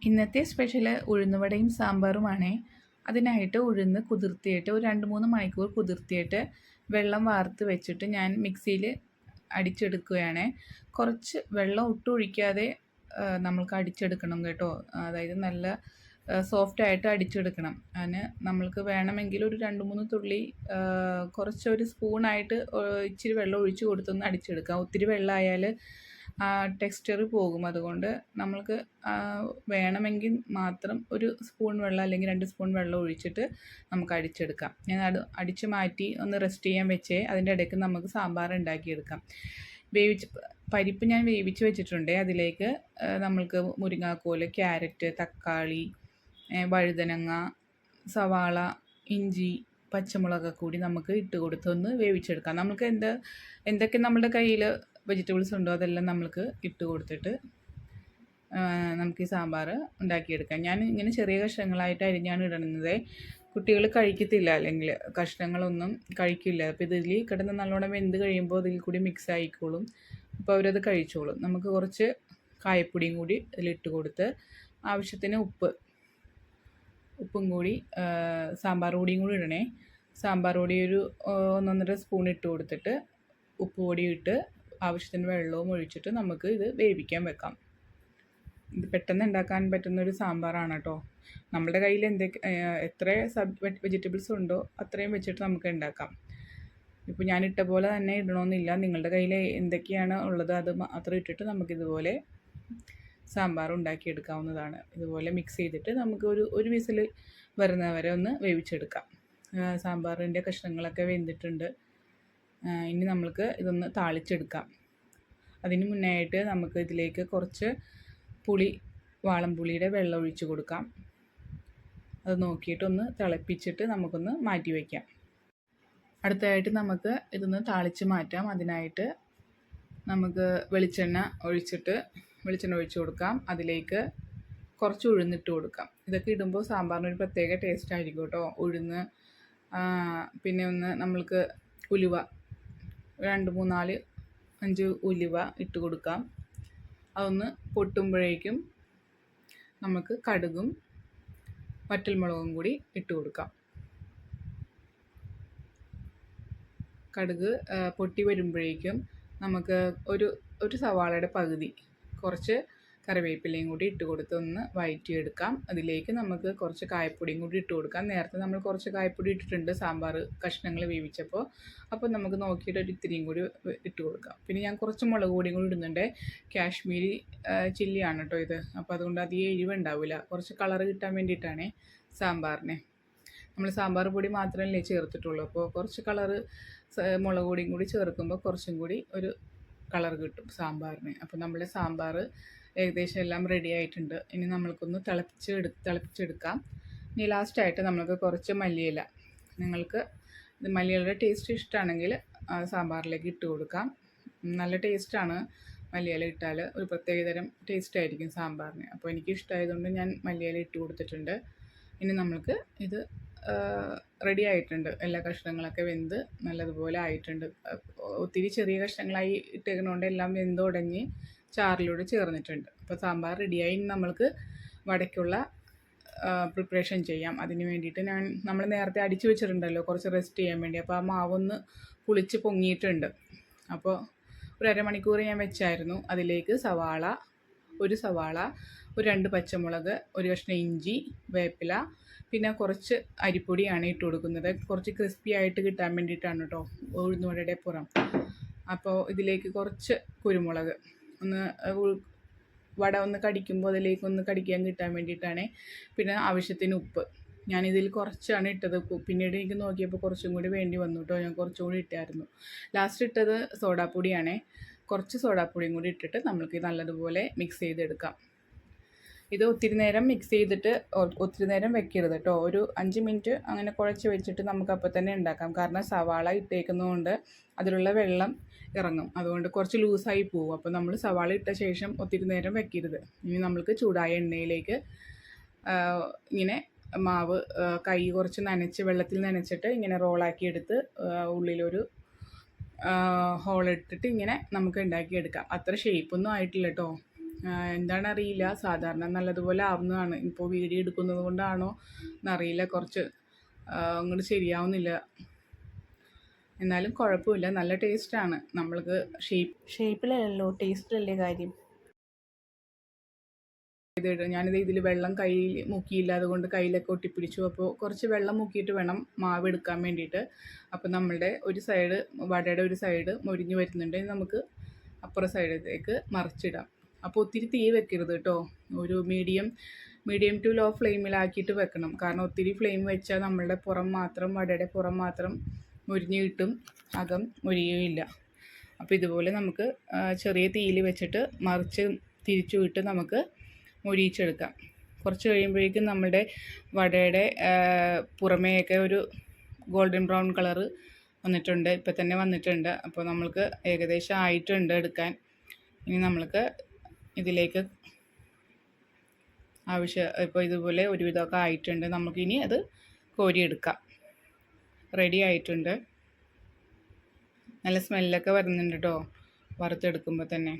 ഇന്നത്തെ സ്പെഷ്യൽ ഉഴുന്നുവടയും സാമ്പാറുമാണേ. അതിനായിട്ട് ഉഴുന്ന് കുതിർത്തിയിട്ട് ഒരു 2-3 മണിക്കൂർ കുതിർത്തിയിട്ട് വെള്ളം വാർത്ത് വെച്ചിട്ട് ഞാൻ മിക്സിയിൽ അടിച്ചെടുക്കുകയാണ്. കുറച്ച് വെള്ളം ഒട്ടും ഒഴിക്കാതെ നമ്മൾക്ക് അടിച്ചെടുക്കണം കേട്ടോ. അതായത് നല്ല സോഫ്റ്റായിട്ട് അടിച്ചെടുക്കണം. അതിന് നമ്മൾക്ക് വേണമെങ്കിൽ ഒരു 2-3 തുള്ളി കുറച്ചൊരു സ്പൂണായിട്ട് ഇച്ചിരി വെള്ളം ഒഴിച്ച് കൊടുത്തൊന്ന് അടിച്ചെടുക്കാം. ഒത്തിരി വെള്ളമായാൽ ടെക്സ്ചർ പോകും. അതുകൊണ്ട് നമ്മൾക്ക് വേണമെങ്കിൽ മാത്രം ഒരു സ്പൂൺ വെള്ളം അല്ലെങ്കിൽ 2 സ്പൂൺ വെള്ളം ഒഴിച്ചിട്ട് നമുക്ക് അടിച്ചെടുക്കാം. ഞാൻ അടിച്ച് മാറ്റി ഒന്ന് റെസ്റ്റ് ചെയ്യാൻ വെച്ചേ. അതിൻ്റെ ഇടയ്ക്ക് നമുക്ക് സാമ്പാർ ഉണ്ടാക്കിയെടുക്കാം. പരിപ്പ് ഞാൻ വേവിച്ച് വെച്ചിട്ടുണ്ട്. അതിലേക്ക് നമ്മൾക്ക് മുരിങ്ങാക്കോല്, ക്യാരറ്റ്, തക്കാളി, വഴുതനങ്ങ, സവാള, ഇഞ്ചി, പച്ചമുളക് കൂടി നമുക്ക് ഇട്ട് കൊടുത്തൊന്ന് വേവിച്ചെടുക്കാം. നമുക്ക് എന്തൊക്കെ നമ്മുടെ കയ്യിൽ വെജിറ്റബിൾസ് ഉണ്ടോ അതെല്ലാം നമ്മൾക്ക് ഇട്ട് കൊടുത്തിട്ട് നമുക്ക് ഈ സാമ്പാർ ഉണ്ടാക്കിയെടുക്കാം. ഞാൻ ഇങ്ങനെ ചെറിയ കഷ്ണങ്ങളായിട്ട് അരിഞ്ഞാണ് ഇടുന്നത്. കുട്ടികൾ കഴിക്കത്തില്ല, അല്ലെങ്കിൽ കഷ്ണങ്ങളൊന്നും കഴിക്കില്ല. അപ്പോൾ ഇതിൽ കിടന്ന് നല്ലോണം വെന്ത് കഴിയുമ്പോൾ ഇതിൽ കൂടി മിക്സ് ആയിക്കോളും. അപ്പോൾ അവരത് കഴിച്ചോളും. നമുക്ക് കുറച്ച് കായപ്പൊടിയും കൂടി ഇതിലിട്ട് കൊടുത്ത് ആവശ്യത്തിന് ഉപ്പും കൂടി സാമ്പാർ പൊടിയും കൂടി ഇടണേ. സാമ്പാർ പൊടി ഒരു 1-1.5 സ്പൂൺ ഇട്ട് കൊടുത്തിട്ട് ഉപ്പ് പൊടി ഇട്ട് ആവശ്യത്തിന് വെള്ളവും ഒഴിച്ചിട്ട് നമുക്ക് ഇത് വേവിക്കാൻ വെക്കാം. ഇത് പെട്ടെന്ന് ഉണ്ടാക്കാൻ പറ്റുന്നൊരു സാമ്പാറാണ് കേട്ടോ. നമ്മുടെ കയ്യിൽ എത്ര വെജിറ്റബിൾസ് ഉണ്ടോ അത്രയും വെച്ചിട്ട് നമുക്ക് ഉണ്ടാക്കാം. ഇപ്പോൾ ഞാൻ ഇട്ട പോലെ തന്നെ ഇടണമെന്നില്ല. നിങ്ങളുടെ കയ്യിൽ എന്തൊക്കെയാണ് ഉള്ളത് അത് മാത്രം ഇട്ടിട്ട് നമുക്കിതുപോലെ സാമ്പാർ ഉണ്ടാക്കിയെടുക്കാവുന്നതാണ്. ഇതുപോലെ മിക്സ് ചെയ്തിട്ട് നമുക്ക് ഒരു വിസിൽ വരുന്നവരെ ഒന്ന് വേവിച്ചെടുക്കാം. സാമ്പാറിൻ്റെ കഷ്ണങ്ങളൊക്കെ വെന്തിട്ടുണ്ട്. ഇനി നമ്മൾക്ക് ഇതൊന്ന് താളിച്ചെടുക്കാം. അതിന് മുന്നായിട്ട് നമുക്ക് ഇതിലേക്ക് കുറച്ച് വാളംപുളിയുടെ വെള്ളം ഒഴിച്ച് കൊടുക്കാം. അത് നോക്കിയിട്ടൊന്ന് തിളപ്പിച്ചിട്ട് നമുക്കൊന്ന് മാറ്റി വയ്ക്കാം. അടുത്തതായിട്ട് നമുക്ക് ഇതൊന്ന് താളിച്ച് മാറ്റാം. അതിനായിട്ട് നമുക്ക് വെളിച്ചെണ്ണ ഒഴിച്ച് കൊടുക്കാം. അതിലേക്ക് കുറച്ച് ഉഴുന്നിട്ട് കൊടുക്കാം. ഇതൊക്കെ ഇടുമ്പോൾ സാമ്പാറിനൊരു പ്രത്യേക ടേസ്റ്റ് ആയിരിക്കും കേട്ടോ. ഉഴുന്ന്, പിന്നെ നമ്മൾക്ക് ഉലുവ 2, 3, 4, 5 ഉലുവ ഇട്ട് കൊടുക്കാം. അതൊന്ന് പൊട്ടുമ്പോഴേക്കും നമുക്ക് കടുകും വറ്റൽമുളകും കൂടി ഇട്ട് കൊടുക്കാം. കടുക് പൊട്ടി വരുമ്പോഴേക്കും നമുക്ക് ഒരു സവാളയുടെ പകുതി, കുറച്ച് കറിവേപ്പിലയും കൂടി ഇട്ട് കൊടുത്ത് ഒന്ന് വഴറ്റിയെടുക്കാം. അതിലേക്ക് നമുക്ക് കുറച്ച് കായപ്പൊടിയും കൂടി ഇട്ട് കൊടുക്കാം. നേരത്തെ നമ്മൾ കുറച്ച് കായപ്പൊടി ഇട്ടിട്ടുണ്ട് സാമ്പാർ കഷ്ണങ്ങൾ വേവിച്ചപ്പോൾ. അപ്പോൾ നമുക്ക് നോക്കിയിട്ട് ഒരു ഇത്തിരിയും കൂടി ഇട്ട് കൊടുക്കാം. പിന്നെ ഞാൻ കുറച്ച് മുളക് പൊടിയും കൂടി ഇടുന്നുണ്ട്. കാശ്മീരി ചില്ലിയാണ് കേട്ടോ ഇത്. അപ്പോൾ അതുകൊണ്ട് അധികം എരിവുണ്ടാവില്ല. കുറച്ച് കളർ കിട്ടാൻ വേണ്ടിയിട്ടാണ് സാമ്പാറിന്. നമ്മൾ സാമ്പാർ പൊടി മാത്രമല്ലേ ചേർത്തിട്ടുള്ളൂ. അപ്പോൾ കുറച്ച് കളറ് മുളക് പൊടിയും കൂടി ചേർക്കുമ്പോൾ കുറച്ചും കൂടി ഒരു കളർ കിട്ടും സാമ്പാറിന്. അപ്പോൾ നമ്മുടെ സാമ്പാർ ഏകദേശം എല്ലാം റെഡി ആയിട്ടുണ്ട്. ഇനി നമ്മൾക്കൊന്ന് തിളപ്പിച്ചെടുക്കാം. ഇനി ലാസ്റ്റായിട്ട് നമുക്ക് കുറച്ച് മല്ലിയില, നിങ്ങൾക്ക് മല്ലിയിലയുടെ ടേസ്റ്റ് ഇഷ്ടമാണെങ്കിൽ സാമ്പാറിലേക്ക് ഇട്ട് കൊടുക്കാം. നല്ല ടേസ്റ്റാണ് മല്ലിയില ഇട്ടാൽ. ഒരു പ്രത്യേകതരം ടേസ്റ്റ് ആയിരിക്കും സാമ്പാറിന്. അപ്പോൾ എനിക്ക് ഇഷ്ടമായതുകൊണ്ട് ഞാൻ മല്ലിയില ഇട്ട് കൊടുത്തിട്ടുണ്ട്. ഇനി നമ്മൾക്ക് ഇത് റെഡി ആയിട്ടുണ്ട്. എല്ലാ കഷ്ണങ്ങളൊക്കെ വെന്ത് നല്ലതുപോലെ ആയിട്ടുണ്ട്. ഒത്തിരി ചെറിയ കഷ്ണങ്ങളായി ഇട്ടേക്കുന്നതുകൊണ്ട് എല്ലാം വെന്തുടഞ്ഞ് ചാറിലൂടെ ചേർന്നിട്ടുണ്ട്. അപ്പോൾ സാമ്പാർ റെഡിയായി. നമ്മൾക്ക് വടയ്ക്കുള്ള പ്രിപ്പറേഷൻ ചെയ്യാം. അതിന് വേണ്ടിയിട്ട് നമ്മൾ നേരത്തെ അടിച്ചു വെച്ചിട്ടുണ്ടല്ലോ കുറച്ച് റെസ്റ്റ് ചെയ്യാൻ വേണ്ടി. അപ്പോൾ ആ മാവൊന്ന് പുളിച്ച് പൊങ്ങിയിട്ടുണ്ട്. അപ്പോൾ ഒരു അരമണിക്കൂർ ഞാൻ വെച്ചായിരുന്നു. അതിലേക്ക് ഒരു സവാള, ഒരു 2 പച്ചമുളക്, ഒരു കഷ്ണം ഇഞ്ചി, വേപ്പില, പിന്നെ കുറച്ച് അരിപ്പൊടിയാണ് ഇട്ട് കൊടുക്കുന്നത്. കുറച്ച് ക്രിസ്പി ആയിട്ട് കിട്ടാൻ വേണ്ടിയിട്ടാണ് കേട്ടോ, ഉഴുന്നുവടയുടെ പുറം. അപ്പോൾ ഇതിലേക്ക് കുറച്ച് കുരുമുളക്, വട ഒന്ന് കടിക്കുമ്പോൾ അതിലേക്കൊന്ന് കടിക്കാൻ കിട്ടാൻ വേണ്ടിയിട്ടാണ്. പിന്നെ ആവശ്യത്തിന് ഉപ്പ്. ഞാനിതിൽ കുറച്ചാണ് ഇട്ടത്. പിന്നീട് എനിക്ക് നോക്കിയപ്പോൾ കുറച്ചും കൂടി വേണ്ടി വന്നു കേട്ടോ. ഞാൻ കുറച്ചും കൂടി ഇട്ടായിരുന്നു. ലാസ്റ്റ് ഇട്ടത് സോഡാപ്പൊടിയാണ്. കുറച്ച് സോഡാപ്പൊടിയും കൂടി ഇട്ടിട്ട് നമ്മൾക്ക് നല്ലതുപോലെ മിക്സ് ചെയ്തെടുക്കാം. ഇത് ഒത്തിരി നേരം മിക്സ് ചെയ്തിട്ട് ഒത്തിരി നേരം വെക്കരുത് കേട്ടോ. ഒരു 5 മിനിറ്റ് അങ്ങനെ കുഴച്ച് വെച്ചിട്ട് നമുക്ക് അപ്പോൾ തന്നെ ഉണ്ടാക്കാം. കാരണം സവാള ഇട്ടേക്കുന്നതുകൊണ്ട് അതിലുള്ള വെള്ളം ഇറങ്ങും. അതുകൊണ്ട് കുറച്ച് ലൂസായി പോകും. അപ്പോൾ നമ്മൾ സവാള ഇട്ട ശേഷം ഒത്തിരി നേരം വെക്കരുത്. ഇനി നമ്മൾക്ക് ചൂടായ എണ്ണയിലേക്ക് ഇങ്ങനെ മാവ് കൈ കുറച്ച് വെള്ളത്തിൽ നനച്ചിട്ട് ഇങ്ങനെ റോളാക്കി എടുത്ത് ഉള്ളിലൊരു ഹോളിട്ടിട്ട് ഇങ്ങനെ നമുക്ക് ഉണ്ടാക്കിയെടുക്കാം. അത്ര ഷേപ്പൊന്നും ആയിട്ടില്ല കേട്ടോ. എന്താണെന്നറിയില്ല, സാധാരണ നല്ലതുപോലെ ആവുന്നതാണ്. ഇപ്പോൾ വീഡിയോ എടുക്കുന്നത് കൊണ്ടാണോ എന്നറിയില്ല, കുറച്ച് അങ്ങോട്ട് ശരിയാവുന്നില്ല. എന്നാലും കുഴപ്പമില്ല, നല്ല ടേസ്റ്റാണ്. നമ്മൾക്ക് ഷേപ്പിലല്ലോ ടേസ്റ്റിലല്ലേ കാര്യം. ഞാനിത് ഇതിൽ വെള്ളം കയ്യിൽ മുക്കിയില്ല, അതുകൊണ്ട് കയ്യിലൊക്കെ ഒട്ടിപ്പിടിച്ചു. അപ്പോൾ കുറച്ച് വെള്ളം മുക്കിയിട്ട് വേണം മാവ് എടുക്കാൻ വേണ്ടിയിട്ട്. അപ്പോൾ നമ്മളുടെ ഒരു സൈഡ്, വടയുടെ ഒരു സൈഡ് മൊരിഞ്ഞ് വരുന്നുണ്ട്. നമുക്ക് അപ്പുറ സൈഡിലേക്ക് മറിച്ചിടാം. അപ്പോൾ ഒത്തിരി തീ വെക്കരുത് കേട്ടോ. ഒരു മീഡിയം ടു ലോ ഫ്ലെയിമിലാക്കിയിട്ട് വെക്കണം. കാരണം ഒത്തിരി ഫ്ലെയിം വെച്ചാൽ നമ്മളുടെ വടയുടെ പുറം മാത്രം മൊരിഞ്ഞ് കിട്ടും, അകം മൊരിയുകയില്ല. അപ്പോൾ ഇതുപോലെ നമുക്ക് ചെറിയ തീയിൽ വെച്ചിട്ട് മറിച്ച് തിരിച്ചു വിട്ട് നമുക്ക് മൊരിയിച്ചെടുക്കാം. കുറച്ച് കഴിയുമ്പോഴേക്കും നമ്മുടെ വടയുടെ പുറമേയൊക്കെ ഒരു ഗോൾഡൻ ബ്രൗൺ കളറ് വന്നിട്ടുണ്ട്, ഇപ്പം തന്നെ വന്നിട്ടുണ്ട്. അപ്പോൾ നമ്മൾക്ക് ഏകദേശം ആയിട്ടുണ്ട് എടുക്കാൻ. ഇനി നമ്മൾക്ക് ഇതിലേക്ക് ഇപ്പോൾ ഇതുപോലെ ഒരുവിധമൊക്കെ ആയിട്ടുണ്ട്. നമുക്കിനി അത് കോരിയെടുക്കാം. റെഡി ആയിട്ടുണ്ട്. നല്ല സ്മെല്ലൊക്കെ വരുന്നുണ്ട് കേട്ടോ വറുത്തെടുക്കുമ്പോൾ തന്നെ.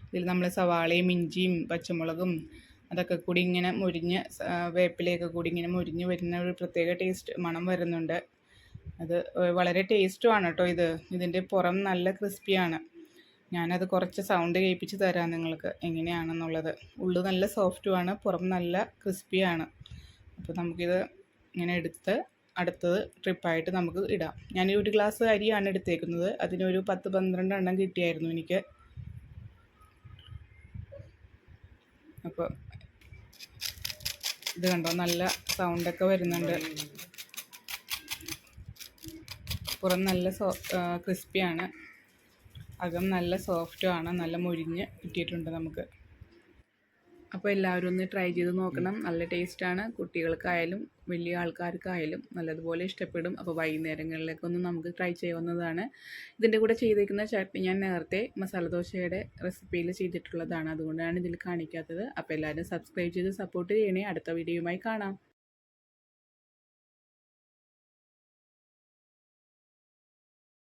ഇതിൽ നമ്മൾ സവാളയും ഇഞ്ചിയും പച്ചമുളകും അതൊക്കെ കൂടി ഇങ്ങനെ മുരിഞ്ഞ്, വേപ്പിലയൊക്കെ കൂടി ഇങ്ങനെ മുരിഞ്ഞ് വരുന്ന ഒരു പ്രത്യേക മണം വരുന്നുണ്ട്. അത് വളരെ ടേസ്റ്റുമാണ് കേട്ടോ. ഇതിൻ്റെ പുറം നല്ല ക്രിസ്പിയാണ്. ഞാനത് കുറച്ച് സൗണ്ട് കേൾപ്പിച്ച് തരാം നിങ്ങൾക്ക് എങ്ങനെയാണെന്നുള്ളത്. ഉള്ളു നല്ല സോഫ്റ്റുമാണ്, പുറം നല്ല ക്രിസ്പിയാണ്. അപ്പോൾ നമുക്കിത് ഇങ്ങനെ എടുത്ത് അടുത്തത് ട്രിപ്പായിട്ട് നമുക്ക് ഇടാം. ഞാൻ ഒരു ഗ്ലാസ് അരിയാണ് എടുത്തേക്കുന്നത്. അതിനൊരു 10-12 എണ്ണം കിട്ടിയായിരുന്നു എനിക്ക്. അപ്പോൾ ഇത് കണ്ടോ, നല്ല സൗണ്ടൊക്കെ വരുന്നുണ്ട്. പുറം നല്ല ക്രിസ്പിയാണ്, അകം നല്ല സോഫ്റ്റുമാണ്, നല്ല മൊരിഞ്ഞ് കിട്ടിയിട്ടുണ്ട് നമുക്ക്. അപ്പോൾ എല്ലാവരും ഒന്ന് ട്രൈ ചെയ്ത് നോക്കണം. നല്ല ടേസ്റ്റാണ്. കുട്ടികൾക്കായാലും വലിയ ആൾക്കാർക്കായാലും നല്ലതുപോലെ ഇഷ്ടപ്പെടും. അപ്പോൾ വൈകുന്നേരങ്ങളിലേക്കൊന്ന് നമുക്ക് ട്രൈ ചെയ്യാവുന്നതാണ്. ഇതിൻ്റെ കൂടെ ചെയ്തിരിക്കുന്ന ചട്നി ഞാൻ നേരത്തെ മസാല ദോശയുടെ റെസിപ്പിയിൽ ചെയ്തിട്ടുള്ളതാണ്, അതുകൊണ്ടാണ് ഇതിൽ കാണിക്കാത്തത്. അപ്പോൾ എല്ലാവരും സബ്സ്ക്രൈബ് ചെയ്ത് സപ്പോർട്ട് ചെയ്യണേ. അടുത്ത വീഡിയോയുമായി കാണാം.